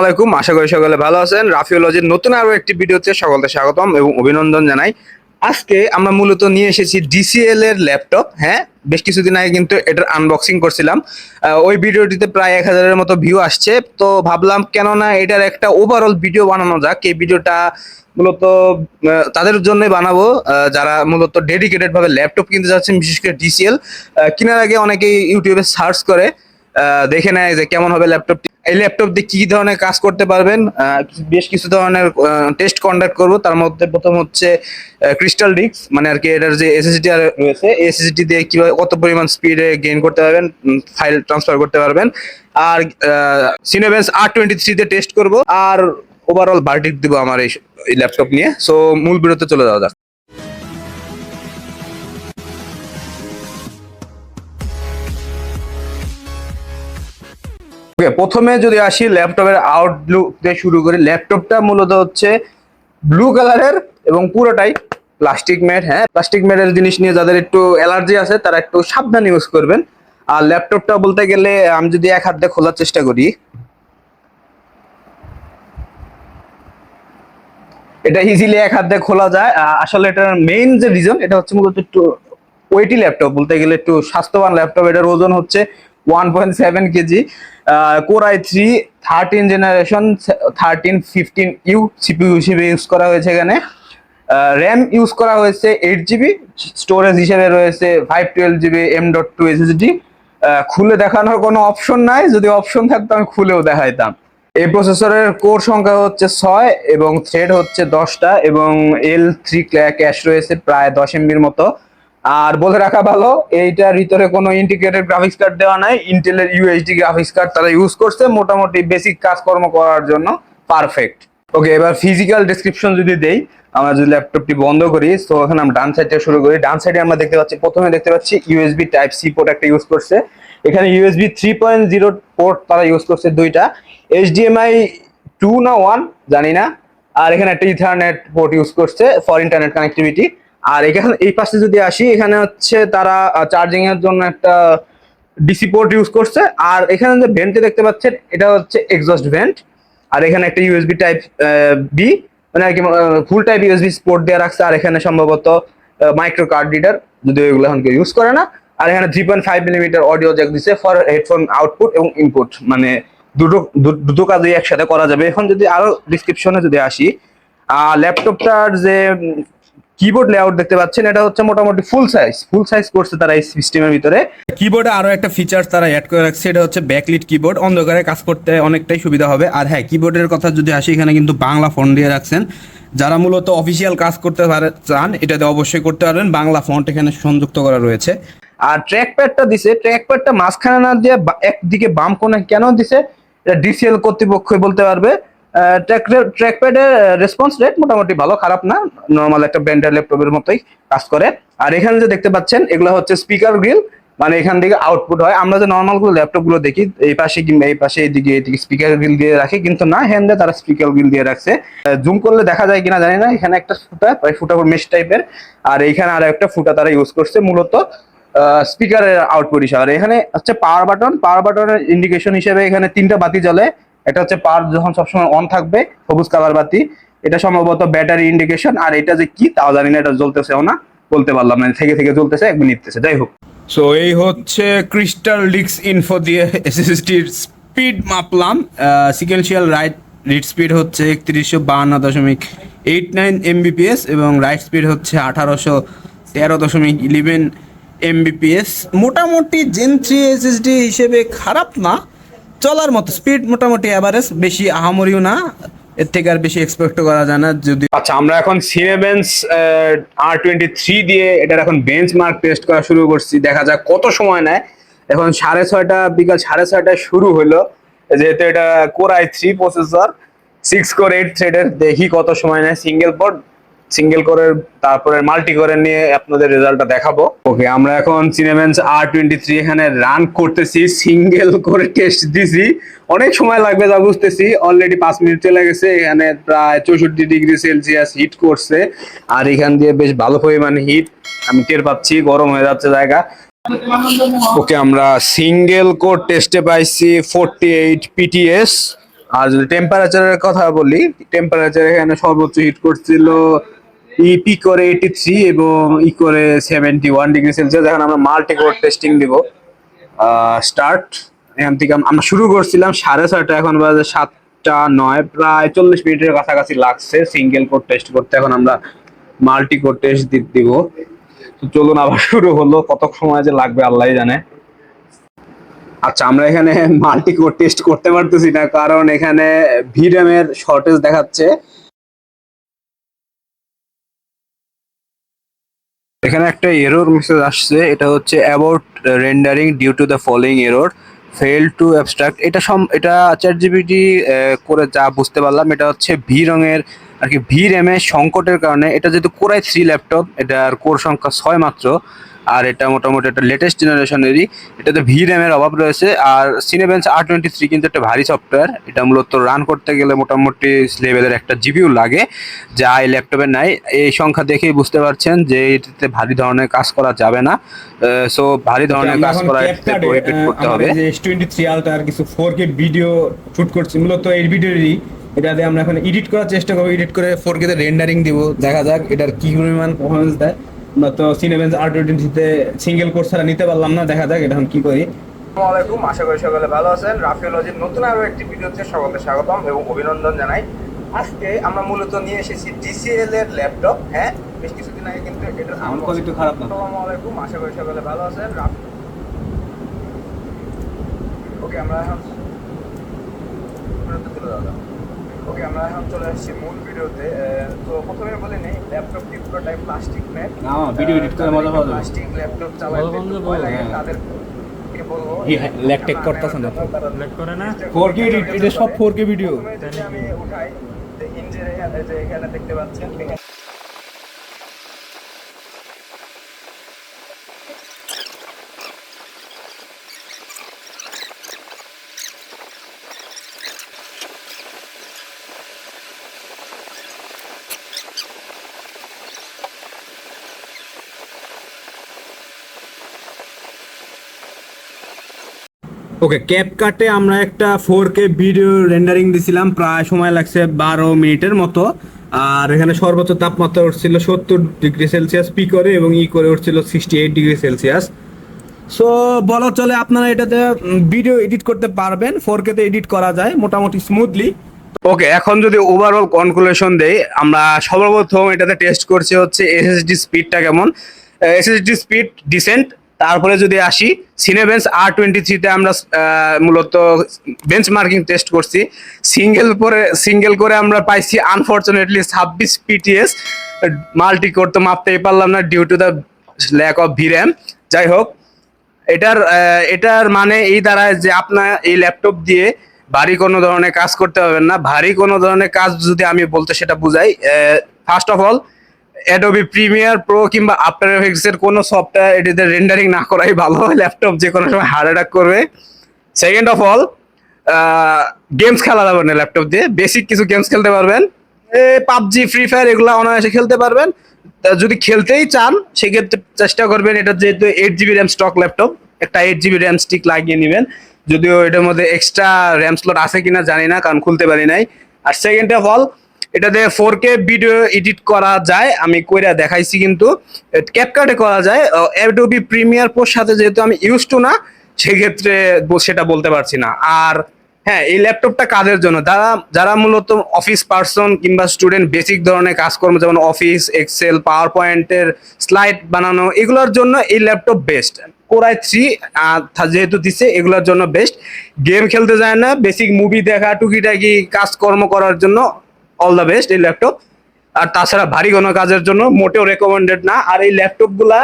আলাইকুম, আশা করি সকলে ভালো আছেন। রাফিওলজির নতুন আরো একটি ভিডিওতে সকলকে স্বাগতম এবং অভিনন্দন জানাই। আজকে আমরা মূলত নিয়ে এসেছি ডিসিএল এর ল্যাপটপ। হ্যাঁ, বেশ কিছুদিন আগে কিন্তু এটার আনবক্সিং করছিলাম। ওই ভিডিওটিতে প্রায় 1000-এর মতো ভিউ আসছে। তো ভাবলাম কেননা এটার একটা ওভারঅল ভিডিও বানানো যাক। এই ভিডিওটা মূলত তাদের জন্যই বানাবো যারা মূলত ডেডিকেটেড ভাবে ল্যাপটপ কিনতে যাচ্ছেন, বিশেষ করে ডিসিএল কেনার আগে অনেকেই ইউটিউবে সার্চ করে দেখে নেয় যে কেমন হবে ল্যাপটপটি। এই ল্যাপটপ দিয়ে কি ধরনের কাজ করতে পারবেন, বেশ কিছু ধরনের টেস্ট কন্ডাক্ট করব। তার মধ্যে প্রথম হচ্ছে ক্রিস্টাল ডিস্ক, মানে আর কি এটার যে এসএসডি রয়েছে, এসএসডি দিয়ে কিভাবে কত পরিমাণ স্পিডে গেইন করতে পারবেন, ফাইল ট্রান্সফার করতে পারবেন। আর সিনেবেন্স R23 দিয়ে টেস্ট করব। আর ওভারঅল ভার্ডিক্ট দিব আমার এই ল্যাপটপ নিয়ে। সো মূল ভিডিওতে চলে যাওয়া যাক। প্রথমে যদি আসি ল্যাপটপের আউটলুক দিয়ে শুরু করি। ল্যাপটপটা মূলত হচ্ছে ব্লু কালারের এবং পুরোটাই প্লাস্টিক ম্যাট। হ্যাঁ, প্লাস্টিক ম্যাটের জিনিস নিয়ে যাদের একটু অ্যালার্জি আছে তারা একটু সাবধান ইউজ করবেন। আর ল্যাপটপটা বলতে গেলে আমি যদি এক হাত দিয়ে খোলার চেষ্টা করি, এটা ইজিলি এক হাত দিয়ে খোলা যায়। আসলে এটার মেইন যে রিজন, এটা হচ্ছে মূলত একটু ওয়েটি ল্যাপটপ, বলতে গেলে একটু স্বাস্থ্যবান ল্যাপটপ। এটার ওজন হচ্ছে 1.7 KG. Core i3 13 generation 1315U CPU হিসেবে ইউজ করা হয়েছে। এখানে র্যাম ইউজ করা হয়েছে 8 GB, স্টোরেজ হিসেবে রয়েছে 512 GB M.2 SSD। খুলে দেখানোর কোনো অপশন নাই, যদি অপশন থাকতো আমি খুলেও দেখাইতাম। এই প্রসেসরের কোর সংখ্যা হচ্ছে 6 এবং থ্রেড হচ্ছে 10টা এবং L3 ক্যাশ রয়েছে প্রায় 10 MB মতো। আর বলে রাখা ভালো, এইটার ভিতরে কোনো ইন্টিগ্রেটেড গ্রাফিক্স কার্ড দেওয়া নাই। ইন্টেলের ইউএসডি গ্রাফিক্স কার্ড তারা ইউজ করছে মোটামুটি বেসিক কাজকর্ম করার জন্য পারফেক্ট। ওকে, এবার ফিজিক্যাল ডেসক্রিপশন যদি দেই, আমরা যদি ল্যাপটপটি বন্ধ করি, তো এখানে আমরা ডান সাইড থেকে শুরু করি। ডান সাইডে আমরা দেখতে পাচ্ছি, প্রথমে দেখতে পাচ্ছি ইউএসবি টাইপ সি পোর্ট একটা ইউজ করছে। এখানে ইউএসবি 3.0 পোর্ট তারা ইউজ করছে দুইটা। এইচডিএমআই 2 না 1 জানি না। আর এখানে একটা ইথারনেট পোর্ট ইউজ করছে ফর ইন্টারনেট কানেক্টিভিটি। আর এখানে এই পাশে যদি আসি, এখানে হচ্ছে তারা চার্জিং এর জন্য একটা ডিসি পোর্ট ইউজ করছে। আর এখানে যে ভেন্টে দেখতে পাচ্ছেন, এটা হচ্ছে এক্সস্ট ভেন্ট। আর এখানে একটা ইউএসবি টাইপ বি, মানে আর কি ফুল টাইপ ইউএসবি পোর্ট দেওয়া রাখছে। আর এখানে সম্ভবত মাইক্রো কার্ড রিডার, যদিও এগুলো এখন কেউ ইউজ করে না। আর এখানে 3.5mm অডিও জ্যাক দিছে ফর হেডফোন আউটপুট এবং ইনপুট, মানে দুটো কাজই একসাথে করা যাবে। এখন যদি আরো ডিসক্রিপশনে যদি আসি, ল্যাপটপটার যে কিবোর্ড লেআউট দেখতে পাচ্ছেন, এটা হচ্ছে মোটামুটি ফুল সাইজ করছে তারা এই সিস্টেমের ভিতরে। কিবোর্ডে আরো একটা ফিচার তারা অ্যাড করে রাখছে, এটা হচ্ছে ব্যাকলিট কিবোর্ড। অন্ধকারে কাজ করতে অনেকটাই সুবিধা হবে। আর হ্যাঁ, কিবোর্ডের কথা যদি আসি, এখানে কিন্তু বাংলা ফন্ট দিয়ে রাখছেন। যারা মূলত অফিসিয়াল কাজ করতে চান, এটাতে অবশ্যই করতে পারবেন। বাংলা ফন্ট এখানে সংযুক্ত করা রয়েছে। আর ট্র্যাক প্যাডটা দিছে, ট্র্যাক প্যাডটা মাঝখানে না দিয়ে একদিকে বাম কোণে কেন দিছে, এটা ডিসিএল কর্তৃপক্ষই বলতে পারবে। ট্র্যাক প্যাডের রেসপন্স রেট মোটামুটি ভালো, খারাপ না, নর্মাল একটা ব্র্যান্ডের ল্যাপটপের মতোই কাজ করে। আর এখানে যে দেখতে পাচ্ছেন, এগুলো হচ্ছে স্পিকার গ্রিল, মানে এখান থেকে আউটপুট হয়। আমরা যে নর্মাল গুলো ল্যাপটপ গুলো দেখি, এই পাশে কিংবা এই পাশে এইদিকে স্পিকার গ্রিল দিয়ে রাখে, কিন্তু না, হ্যান্ডে তারা স্পিকার গ্রিল দিয়ে রাখছে। জুম করলে দেখা যায় কিনা জানি না, এখানে একটা ফুটা, প্রায় ফুটা মেশ টাইপের। আর এইখানে আরো একটা ফুটা তারা ইউজ করছে মূলত স্পিকারের আউটপুট হিসাবে। আর এখানে হচ্ছে পাওয়ার বাটনের ইন্ডিকেশন হিসেবে এখানে 3টা বাতি জ্বলে। এটা হচ্ছে পাওয়ার যখন সবসময় অন থাকবে, সবুজ কালার বাতি। এটা সম্ভবত ব্যাটারি ইন্ডিকেশন। আর এটা যে কি তাও জানি না, এটা জ্বলতেছেও না, বলতে পারলাম না, থেকে জ্বলতেছে, একবার নিতেছে। যাই হোক, সো এই হচ্ছে ক্রিস্টাল ডিস্ক ইনফো দিয়ে এসএসডির স্পিড মাপলাম। সিকোয়েন্সিয়াল রিড স্পিড হচ্ছে 3152.89 Mbps এবং রাইট স্পিড হচ্ছে 1813.11 Mbps। মোটামুটি জেন 3 এসএসডি হিসেবে খারাপ না, চলার মতো স্পিড, মোটামুটি অ্যাভারেজ, বেশি আহামরিও না, এর থেকে আর বেশি এক্সপেক্ট করা যায় না যদি। আচ্ছা, আমরা এখন সিনেবেন্স R23 দিয়ে এটার এখন বেঞ্চমার্ক টেস্ট করা শুরু করছি। দেখা যাক কত সময় নেয়। এখন 6:30, বিকাল 6:30টায় শুরু হলো, যেহেতু এটা কোর i3 প্রসেসর 6 কোর 8 থ্রেডের। দেখি কত সময় নেয় সিঙ্গেল কোরের, তারপরে মাল্টি কোরের নিয়ে আপনাদের রেজাল্টটা দেখাবো। ওকে, আমরা এখন সিনেমেন্স R23 এখানে রান করতেছি। সিঙ্গেল করে টেস্ট দিছি, অনেক সময় লাগবে যা বুঝতেছি। অলরেডি 5 মিনিট চলে গেছে। এখানে প্রায় 64°C হিট করছে। আর এখান দিয়ে বেশ ভালো পরিমাণ হিট আমি টের পাচ্ছি, গরম হয়ে যাচ্ছে জায়গা। ওকে, আমরা সিঙ্গেল কোর টেস্টে পাইছি 48 PTS। আর যদি টেম্পারেচারের কথা বলি, টেম্পারেচার এখানে সর্বোচ্চ হিট করছিল ইপি করে 83 এবং ই করে 71 ডিগ্রি সেলসিয়াস। এখন আমরা মাল্টি কোর টেস্টিং দিব। স্টার্ট এখান থেকে আমরা শুরু করছিলাম 6:30, এখন বাজে 7:09, প্রায় 40 মিনিটের কাছাকাছি লাগছে সিঙ্গেল কোর টেস্ট করতে। এখন আমরা মাল্টি কোর টেস্ট দিব। তো চলুন আবার শুরু হলো, কত সময় যে লাগবে আল্লাহই জানে। আচ্ছা, আমরা এখানে মাল্টি কোর টেস্ট করতে পারতেছি না কারণ এখানে ভিরাম এর শর্টেজ দেখাচ্ছে। এখানে একটা এরর মেসেজ আসছে, এটা হচ্ছে about rendering due to the following error, fail to abstract. এটা চ্যাটজিপিটি করে যা বুঝতে পারলাম, এটা হচ্ছে ভি রঙের আর কি, ভি র্যামের সংকটের কারণে। এটা যেহেতু কোরাই 3 ল্যাপটপ, এটার কোর সংখ্যা 6 মাত্র, আর এটা মোটামুটি একটা লেটেস্ট জেনারেশনেরই, এটাতে ভি র্যামের অভাব রয়েছে। আর সিনেবেন্স R23 কিন্তু একটা ভারী সফটওয়্যার, এটা মূলত রান করতে গেলে মোটামুটি লেভেলের একটা জিপিইউ লাগে, যা এই ল্যাপটপে নাই। এই সংখ্যা দেখেই বুঝতে পারছেন যে এটাতে ভারী ধরনের কাজ করা যাবে না। সো ভারী ধরনের কাজ করা রিপিট করতে হবে। যে S23 আলট্রার কিছু 4K ভিডিও শুট করছি, মূলত এই ভিডিওরই এটাতে আমরা এখন এডিট করার চেষ্টা করবো, এডিট করে 4K তে রেন্ডারিং দিব, দেখা যাক এটার কি পরিমাণ পারফরমেন্স দেয়। আমরা তো সিনেবেন্স R23 তে সিঙ্গেল কোর ছাড়া নিতে পারলাম না, দেখা যাক এটা এখন কি করি। আসসালামু আলাইকুম, আশা করি সকলে ভালো আছেন। রাফিওলজির নতুন আরো একটি ভিডিওতে সকলকে স্বাগতম এবং অভিনন্দন জানাই। আজকে আমরা মূলত নিয়ে এসেছি TCL এর ল্যাপটপ। হ্যাঁ, বেশ কিছুদিন আগে কিন্তু এটা সাউন্ড কোয়ালিটি খারাপ না। আসসালামু আলাইকুম, আশা করি সকলে ভালো আছেন। ওকে, আমরা এখন চলে আসছি মূল ভিডিওতে। তো প্রথমে বলে নেই, ল্যাপটপটি পুরোটাই প্লাস্টিক ম্যাট। ভিডিও এডিট করে মজা পাওয়া যাবে। প্লাস্টিক ল্যাপটপ চালাতে ভয় লাগে তাদের বলবো ল্যাগ টেক করতেছ না, ল্যাগ করে না। 4K এডিট, এটা সব 4K ভিডিও। আমি উঠাই ইঞ্জিন যে এখানে দেখতে পাচ্ছেন। ওকে, ক্যাপকাটে আমরা একটা 4K ভিডিও রেন্ডারিং দিছিলাম, প্রায় সময় লাগছে 12 মিনিটের মতো। আর এখানে সর্বোচ্চ তাপমাত্রা উঠছিল 70 ডিগ্রি সেলসিয়াস পি করে, এবং ই করে উঠছিল 68 ডিগ্রি সেলসিয়াস। সো বলা চলে আপনারা এটাতে ভিডিও এডিট করতে পারবেন, 4K তে এডিট করা যায় মোটামুটি স্মুথলি। ওকে, এখন যদি ওভারঅল কনক্লুশন দেই, আমরা সর্বপ্রথম এটাতে টেস্ট করছি হচ্ছে এসএসডি স্পিডটা কেমন। SSD speed decent. তারপরে যদি আসি সিনেবেন্স R23 তে আমরা মূলত বেঞ্চমার্কিং টেস্ট করছি। সিঙ্গেল করে আমরা পাইছি আনফরচুনেটলি 26 পিটিএস। মাল্টি কোর তো মাপতেই পারলাম না due to the lack of ভিরাম। যাই হোক, এটার মানে এই দাঁড়ায় যে আপনার এই ল্যাপটপ দিয়ে ভারী কোনো ধরনের কাজ করতে পারবেন না। ভারী কোনো ধরনের কাজ যদি আমি বলতে সেটা বুঝাই, first of all Adobe Premiere Pro কিংবা আফটার এফেক্টস এর কোনো সফটওয়্যার এটিতে রেন্ডারিং না করাই ভালো, ল্যাপটপ যে কোনো সময় হার্ট অ্যাটাক করবে। সেকেন্ড অফ অল, গেমস খেলা যাবে না ল্যাপটপ দিয়ে, বেসিক কিছু গেমস খেলতে পারবেন, পাবজি, ফ্রি ফায়ার এগুলো অনায়াসে খেলতে পারবেন। যদি খেলতেই চান সেক্ষেত্রে চেষ্টা করবেন, এটা যেহেতু 8 জিবি র্যাম স্টক ল্যাপটপ, একটা 8 জিবি র্যাম স্টিক লাগিয়ে নেবেন। যদিও এটার মধ্যে এক্সট্রা র্যাম স্লট আছে কিনা জানি না, কারণ খুলতে পারি নাই। আর সেকেন্ড অফ অল, এটাতে 4K ভিডিও এডিট করা যায়, আমি কইরা দেখাইছি, কিন্তু ক্যাপকাটে করা যায়। অ্যাডোবি প্রিমিয়ার প্রোর সাথে যেহেতু আমি ইউজ টু না, সেক্ষেত্রে সেটা বলতে পারছি না। আর হ্যাঁ, এই ল্যাপটপটা কাদের জন্য? যারা মূলত অফিস পার্সন কিংবা স্টুডেন্ট, বেসিক ধরনের কাজকর্ম যেমন অফিস, এক্সেল, পাওয়ার পয়েন্টের স্লাইড বানানো, এগুলোর জন্য এই ল্যাপটপ বেস্ট। কোরাই 3 যেহেতু দিচ্ছে, এগুলোর জন্য বেস্ট। গেম খেলতে যায় না, বেসিক মুভি দেখা, টুকিটাকি কাজকর্ম করার জন্য অল দ্য বেস্ট এই ল্যাপটপ। আর তাছাড়া ভারী কোনো কাজের জন্য মোটেও রেকমেন্ডেড না। আর এই ল্যাপটপগুলা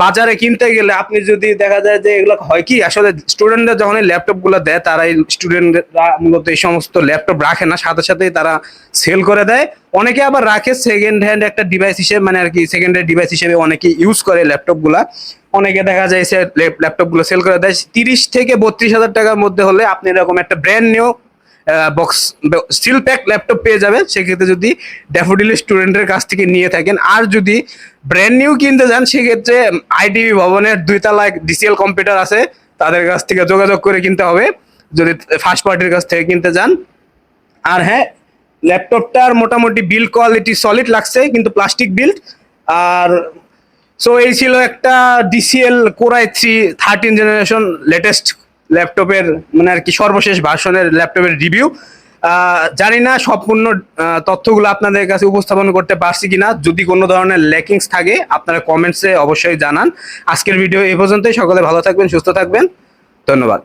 বাজারে কিনতে গেলে আপনি যদি দেখা যায় যে এগুলো হয় কি, আসলে স্টুডেন্টরা যখন এই ল্যাপটপগুলো দেয়, তারা এই স্টুডেন্টরা মূলত এই সমস্ত ল্যাপটপ রাখে না, সাথে সাথেই তারা সেল করে দেয়। অনেকে আবার রাখে সেকেন্ড হ্যান্ড একটা ডিভাইস হিসেবে, মানে আর কি সেকেন্ডারি ডিভাইস হিসেবে অনেকে ইউজ করে ল্যাপটপগুলা। অনেকে দেখা যায় সে ল্যাপটপগুলো সেল করে দেয় 30 থেকে 32 হাজার টাকার মধ্যে হলে আপনি এরকম একটা brand new box still pack laptop পেয়ে যাবেন। সেক্ষেত্রে যদি ড্যাফোডিল স্টুডেন্টের কাছ থেকে নিয়ে থাকেন, আর যদি ব্র্যান্ড নিউ কিনতে যান, সেক্ষেত্রে আইটিভি ভবনের 2 তলায় ডিসিএল কম্পিউটার আছে, তাদের কাছ থেকে যোগাযোগ করে কিনতে হবে। যদি ফার্স্ট পার্টির কাছ থেকে কিনতে যান। আর হ্যাঁ, ল্যাপটপটার মোটামুটি বিল্ড কোয়ালিটি সলিড লাগছে, কিন্তু প্লাস্টিক বিল্ড। আর সো এই ছিল একটা DCL Core i3 13 generation latest ল্যাপটপের মানে আর কি সর্বশেষ ভার্সনের ল্যাপটপের রিভিউ। জানি না সম্পূর্ণ তথ্যগুলো আপনাদের কাছে উপস্থাপন করতে পারছি কিনা। যদি কোনো ধরনের ল্যাকিংস থাকে আপনারা কমেন্টসে অবশ্যই জানান। আজকের ভিডিও এই পর্যন্তই। সকলে ভালো থাকবেন, সুস্থ থাকবেন, ধন্যবাদ।